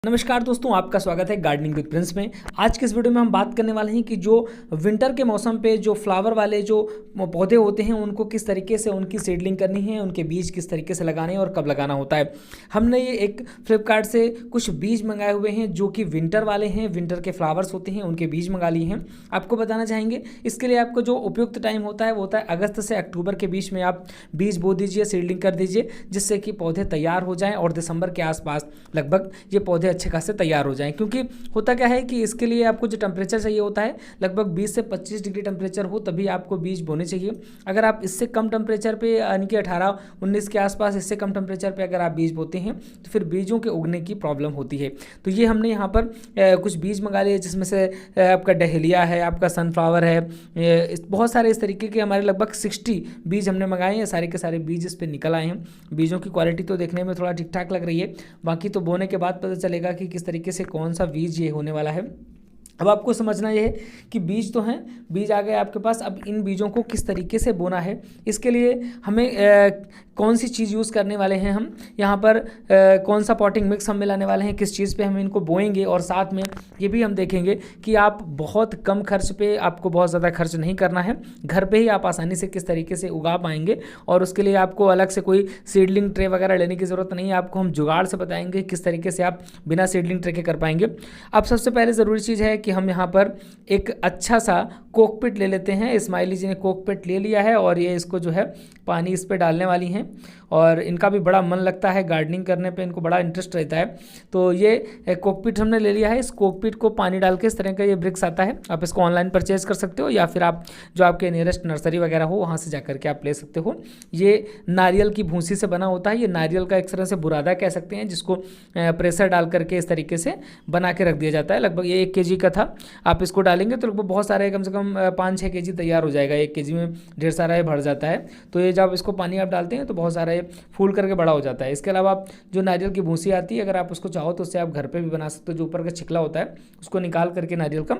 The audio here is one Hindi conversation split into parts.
नमस्कार दोस्तों, आपका स्वागत है गार्डनिंग विद प्रिंस में। आज के इस वीडियो में हम बात करने वाले हैं कि जो विंटर के मौसम पे जो फ्लावर वाले जो पौधे होते हैं उनको किस तरीके से उनकी सीडलिंग करनी है, उनके बीज किस तरीके से लगाने हैं और कब लगाना होता है। हमने ये एक फ्लिपकार्ट से कुछ बीज मंगाए हुए हैं जो कि विंटर वाले हैं, विंटर के फ्लावर्स होते हैं, उनके बीज मंगा लिए हैं। आपको बताना चाहेंगे इसके लिए आपको जो उपयुक्त टाइम होता है वो होता है अगस्त से अक्टूबर के बीच में आप बीज बो दीजिए, सीडलिंग कर दीजिए, जिससे कि पौधे तैयार हो जाएँ और दिसंबर के आसपास लगभग ये पौधे अच्छे खासे तैयार हो जाएं। क्योंकि होता क्या है कि इसके लिए आपको जो टेम्परेचर चाहिए होता है लगभग 20 से 25 डिग्री टेम्परेचर हो तभी आपको बीज बोने चाहिए। अगर आप इससे कम टेम्परेचर पे यानी कि 18-19 के आसपास इससे कम टेम्परेचर पे अगर आप बीज बोते हैं तो फिर बीजों के उगने की प्रॉब्लम होती है। तो ये हमने यहाँ पर कुछ बीज मंगा लिए, जिसमें से आपका डहेलिया है, आपका सनफ्लावर है, बहुत सारे इस तरीके के हमारे लगभग 60 बीज हमने मंगाए हैं। सारे के सारे बीज इस पर निकल आए हैं। बीजों की क्वालिटी तो देखने में थोड़ा ठीक ठाक लग रही है, बाकी तो बोने के बाद पता चलेगा कि किस तरीके से कौन सा बीज ये होने वाला है। अब आपको समझना ये है कि बीज तो हैं, बीज आ गए आपके पास, अब इन बीजों को किस तरीके से बोना है, इसके लिए हमें कौन सी चीज़ यूज़ करने वाले हैं हम यहाँ पर, कौन सा पॉटिंग मिक्स हम मिलाने वाले हैं, किस चीज़ पे हम इनको बोएंगे, और साथ में ये भी हम देखेंगे कि आप बहुत कम खर्च पे, आपको बहुत ज़्यादा खर्च नहीं करना है, घर पे ही आप आसानी से किस तरीके से उगा पाएंगे। और उसके लिए आपको अलग से कोई सीडलिंग ट्रे वगैरह लेने की ज़रूरत नहीं है, आपको हम जुगाड़ से बताएंगे किस तरीके से आप बिना सीडलिंग ट्रे के कर पाएंगे। अब सबसे पहले ज़रूरी चीज़ है कि हम यहाँ पर एक अच्छा सा कोकपिट ले लेते हैं। इस्माइली जी ने कोकपिट ले लिया है और ये इसको जो है पानी इस पे डालने वाली हैं, और इनका भी बड़ा मन लगता है गार्डनिंग करने पे, इनको बड़ा इंटरेस्ट रहता है। तो ये कोकपिट हमने ले लिया है। इस कोकपिट को पानी डाल के, इस तरह का ये ब्रिक्स आता है, आप इसको ऑनलाइन परचेज कर सकते हो या फिर आप जो आपके नियरेस्ट नर्सरी वगैरह हो वहाँ से जा करके आप ले सकते हो। ये नारियल की भूसी से बना होता है, ये नारियल का एक तरह से बुरादा कह सकते हैं, जिसको प्रेशर डाल करके इस तरीके से बना के रख दिया जाता है। लगभग ये 1 kg का था। आप इसको डालेंगे तो लगभग बहुत सारे, कम से कम 5-6 kg तैयार हो जाएगा। 1 kg में ढेर सारा ये भर जाता है। तो ये जब इसको पानी आप डालते हैं तो बहुत सारा ये फूल करके बड़ा हो जाता है। इसके अलावा आप जो नारियल की भूसी आती है, अगर आप उसको चाहो तो उससे आप घर पे भी बना सकते हो। जो ऊपर का छिकला होता है उसको निकाल करके नारियल का,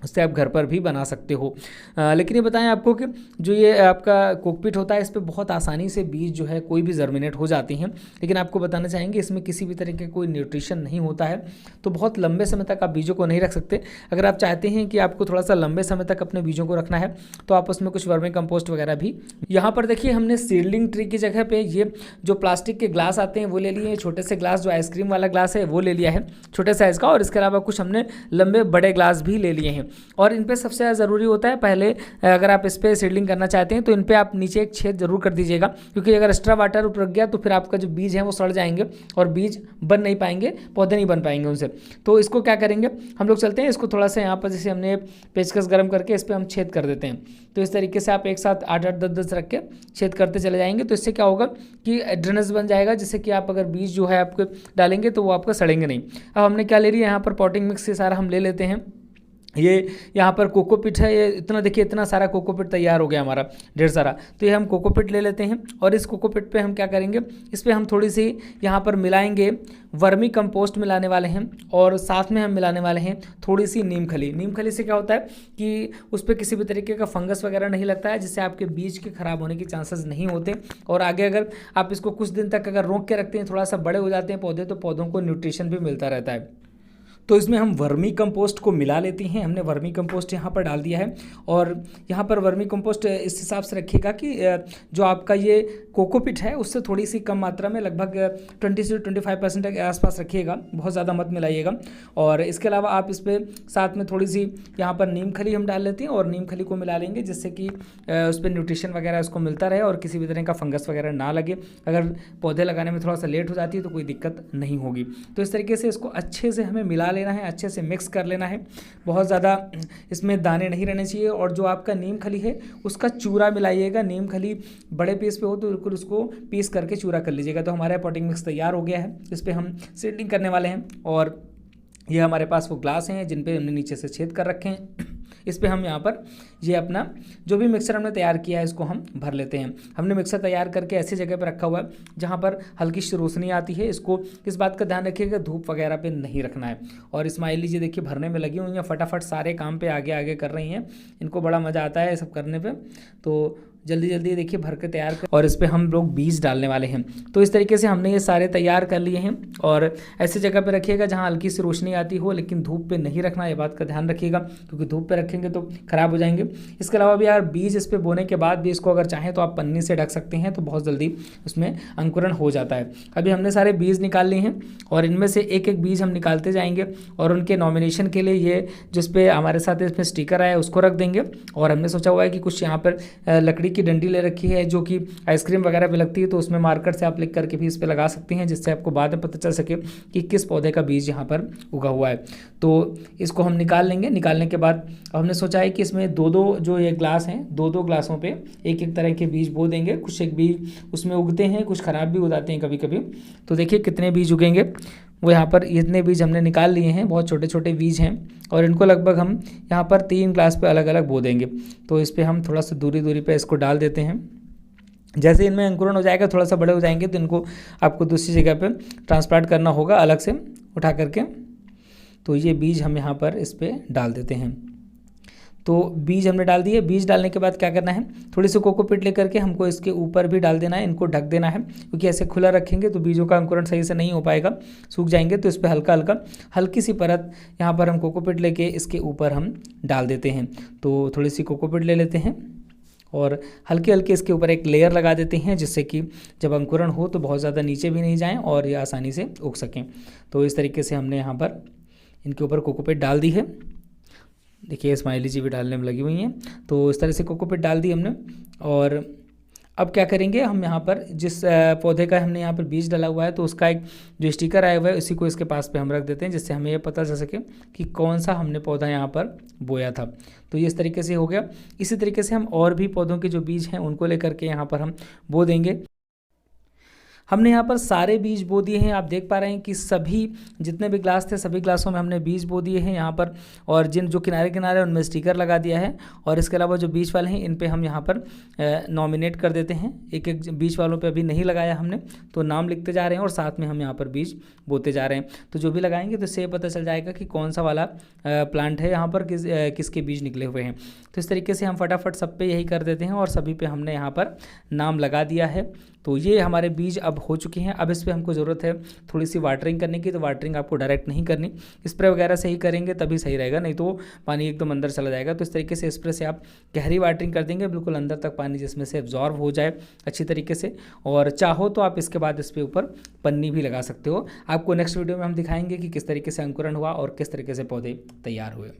उससे आप घर पर भी बना सकते हो। लेकिन ये बताएं आपको कि जो ये आपका कोकपिट होता है, इस पर बहुत आसानी से बीज जो है कोई भी जर्मिनेट हो जाती हैं। लेकिन आपको बताना चाहेंगे इसमें किसी भी तरह के कोई न्यूट्रिशन नहीं होता है, तो बहुत लंबे समय तक आप बीजों को नहीं रख सकते। अगर आप चाहते हैं कि आपको थोड़ा सा लंबे समय तक अपने बीजों को रखना है तो आप उसमें कुछ वर्मी कंपोस्ट वगैरह भी, यहाँ पर देखिए हमने सीडलिंग ट्री की जगह पे ये जो प्लास्टिक के ग्लास आते हैं वो ले लिए। छोटे से ग्लास, जो आइसक्रीम वाला ग्लास है वो ले लिया है छोटे साइज़ का, और इसके अलावा कुछ हमने लंबे बड़े ग्लास भी ले लिए हैं। और इन पे सबसे ज़्यादा ज़रूरी होता है, पहले अगर आप इस पर सीडलिंग करना चाहते हैं तो इन पे आप नीचे एक छेद जरूर कर दीजिएगा, क्योंकि अगर एक्स्ट्रा वाटर ऊपर गया तो फिर आपका जो बीज है वो सड़ जाएंगे और बीज बन नहीं पाएंगे, पौधे नहीं बन पाएंगे उनसे। तो इसको क्या करेंगे हम लोग, चलते हैं इसको थोड़ा सा यहाँ पर, जैसे हमने पेचकस गर्म करके इस पर हम छेद कर देते हैं। तो इस तरीके से आप एक साथ 8-8, 10-10 रख के छेद करते चले जाएंगे। तो इससे क्या होगा कि ड्रेनेज बन जाएगा, जिससे कि आप अगर बीज जो है आपके डालेंगे तो वो आपका सड़ेंगे नहीं। अब हमने क्या ले लिया यहाँ पर, पॉटिंग मिक्स से सारा हम ले लेते हैं। ये यहाँ पर कोकोपिट है, ये इतना देखिए, इतना सारा कोकोपिट तैयार हो गया हमारा, ढेर सारा। तो ये हम कोकोपिट ले लेते हैं और इस कोकोपिट पे हम क्या करेंगे, इस पर हम थोड़ी सी यहाँ पर मिलाएंगे वर्मी कंपोस्ट मिलाने वाले हैं, और साथ में हम मिलाने वाले हैं थोड़ी सी नीम खली। नीम खली से क्या होता है कि उस पर किसी भी तरीके का फंगस वगैरह नहीं लगता है, जिससे आपके बीज के ख़राब होने के चांसेस नहीं होते। और आगे अगर आप इसको कुछ दिन तक अगर रोक के रखते हैं, थोड़ा सा बड़े हो जाते हैं पौधे, तो पौधों को न्यूट्रिशन भी मिलता रहता है। तो इसमें हम वर्मी कंपोस्ट को मिला लेते हैं। हमने वर्मी कंपोस्ट यहाँ पर डाल दिया है, और यहाँ पर वर्मी कंपोस्ट इस हिसाब से रखिएगा कि जो आपका ये कोकोपिट है उससे थोड़ी सी कम मात्रा में, लगभग 20 से 25% के आसपास रखिएगा, बहुत ज़्यादा मत मिलाइएगा। और इसके अलावा आप इस पर साथ में थोड़ी सी यहाँ पर नीम खली हम डाल लेते हैं, और नीम खली को मिला लेंगे, जिससे कि उस पर न्यूट्रिशन वगैरह उसको मिलता रहे और किसी भी तरह का फंगस वगैरह ना लगे। अगर पौधे लगाने में थोड़ा सा लेट हो जाती है तो कोई दिक्कत नहीं होगी। तो इस तरीके से इसको अच्छे से हमें मिला लेना है, अच्छे से मिक्स कर लेना है। बहुत ज़्यादा इसमें दाने नहीं रहने चाहिए। और जो आपका नीम खली है उसका चूरा मिलाइएगा। नीम खली बड़े पीस पे हो तो बिल्कुल उसको पीस करके चूरा कर लीजिएगा। तो हमारा पॉटिंग मिक्स तैयार हो गया है, इस पर हम सीडलिंग करने वाले हैं। और ये हमारे पास वो ग्लास हैं जिन पे हमने नीचे से छेद कर रखे हैं। इस पे हम यहाँ पर ये अपना जो भी मिक्सर हमने तैयार किया है इसको हम भर लेते हैं। हमने मिक्सर तैयार करके ऐसी जगह पर रखा हुआ है जहाँ पर हल्की सी रोशनी आती है। इसको इस बात का ध्यान रखिएगा, धूप वगैरह पे नहीं रखना है। और इस्माइली जी देखिए भरने में लगी हुई हैं, फटाफट सारे काम पे आगे आगे कर रही हैं। इनको बड़ा मज़ा आता है सब करने पे। तो जल्दी जल्दी देखिए भर के तैयार कर, और इस पर हम लोग बीज डालने वाले हैं। तो इस तरीके से हमने ये सारे तैयार कर लिए हैं, और ऐसी जगह पे रखिएगा जहाँ हल्की सी रोशनी आती हो, लेकिन धूप पे नहीं रखना, ये बात का ध्यान रखिएगा, क्योंकि धूप पे रखेंगे तो ख़राब हो जाएंगे। इसके अलावा भी यार बीज इस पर बोने के बाद भी इसको अगर चाहें तो आप पन्नी से ढक सकते हैं, तो बहुत जल्दी उसमें अंकुरण हो जाता है। अभी हमने सारे बीज निकाल लिए हैं, और इनमें से एक एक बीज हम निकालते जाएंगे, और उनके नॉमिनेशन के लिए ये जिस पे हमारे साथ इसमें स्टिकर आया उसको रख देंगे। और हमने सोचा हुआ है कि कुछ यहाँ पर लकड़ी की डंडी ले रखी है जो कि आइसक्रीम वगैरह पे लगती है, तो उसमें मार्कर से आप लिख करके भी इस पर लगा सकते हैं, जिससे आपको बाद में पता चल सके कि किस पौधे का बीज यहाँ पर उगा हुआ है। तो इसको हम निकाल लेंगे। निकालने के बाद हमने सोचा है कि इसमें दो दो जो ये ग्लास हैं, दो दो ग्लासों पे एक एक तरह के बीज बो देंगे। कुछ एक बीज उसमें उगते हैं, कुछ ख़राब भी हो जाते हैं कभी कभी। तो देखिए कितने बीज उगेंगे, वो यहाँ पर इतने बीज हमने निकाल लिए हैं, बहुत छोटे छोटे बीज हैं, और इनको लगभग हम यहाँ पर 3 ग्लास पे अलग अलग बो देंगे। तो इस पर हम थोड़ा सा दूरी दूरी पे इसको डाल देते हैं। जैसे इनमें अंकुरण हो जाएगा, थोड़ा सा बड़े हो जाएंगे, तो इनको आपको दूसरी जगह पे ट्रांसप्लांट करना होगा अलग से उठा करके। तो ये बीज हम यहाँ पर इस पर डाल देते हैं। तो बीज हमने डाल दिए। बीज डालने के बाद क्या करना है, थोड़ी सी कोकोपीट लेकर के हमको इसके ऊपर भी डाल देना है, इनको ढक देना है, क्योंकि ऐसे खुला रखेंगे तो बीजों का अंकुरण सही से नहीं हो पाएगा, सूख जाएंगे। तो इस पर हल्का हल्की सी परत यहाँ पर हम कोकोपीट लेके इसके ऊपर हम डाल देते हैं। तो थोड़ी सी कोकोपीट ले लेते हैं और हल्के हल्के इसके ऊपर एक लेयर लगा देते हैं, जिससे कि जब अंकुरण हो तो बहुत ज़्यादा नीचे भी नहीं जाएँ और ये आसानी से उग सकें। तो इस तरीके से हमने यहाँ पर इनके ऊपर कोकोपीट डाल दी है। देखिए स्माइली जी भी डालने में लगी हुई हैं। तो इस तरह से कोकोपीट डाल दी हमने। और अब क्या करेंगे, हम यहाँ पर जिस पौधे का हमने यहाँ पर बीज डाला हुआ है, तो उसका एक जो स्टिकर आया हुआ है उसी को इसके पास पे हम रख देते हैं, जिससे हमें ये पता चल सके कि कौन सा हमने पौधा यहाँ पर बोया था। तो ये इस तरीके से हो गया। इसी तरीके से हम और भी पौधों के जो बीज हैं उनको लेकर के यहाँ पर हम बो देंगे। हमने यहाँ पर सारे बीज बो दिए हैं। आप देख पा रहे हैं कि सभी जितने भी ग्लास थे सभी ग्लासों में हमने बीज बो दिए हैं यहाँ पर, और जिन जो किनारे किनारे उनमें स्टिकर लगा दिया है। और इसके अलावा जो बीज वाले हैं इन पे हम यहाँ पर नॉमिनेट कर देते हैं। एक एक बीज वालों पे अभी नहीं लगाया हमने, तो नाम लिखते जा रहे हैं और साथ में हम यहाँ पर बीज बोते जा रहे हैं। तो जो भी लगाएंगे तो इससे पता चल जाएगा कि कौन सा वाला प्लांट है यहाँ पर, किसके बीज निकले हुए हैं। तो इस तरीके से हम फटाफट सब पे यही कर देते हैं, और सभी पे हमने यहाँ पर नाम लगा दिया है। तो ये हमारे बीज अब हो चुके हैं। अब इस पर हमको ज़रूरत है थोड़ी सी वाटरिंग करने की। तो वाटरिंग आपको डायरेक्ट नहीं करनी, स्प्रे वगैरह से ही करेंगे तभी सही रहेगा, नहीं तो पानी एकदम अंदर चला जाएगा। तो इस तरीके से स्प्रे से आप गहरी वाटरिंग कर देंगे, बिल्कुल अंदर तक पानी जिसमें से एब्जॉर्ब हो जाए अच्छी तरीके से। और चाहो तो आप इसके बाद इस पर ऊपर पन्नी भी लगा सकते हो। आपको नेक्स्ट वीडियो में हम दिखाएंगे कि किस तरीके से अंकुरण हुआ और किस तरीके से पौधे तैयार हुए।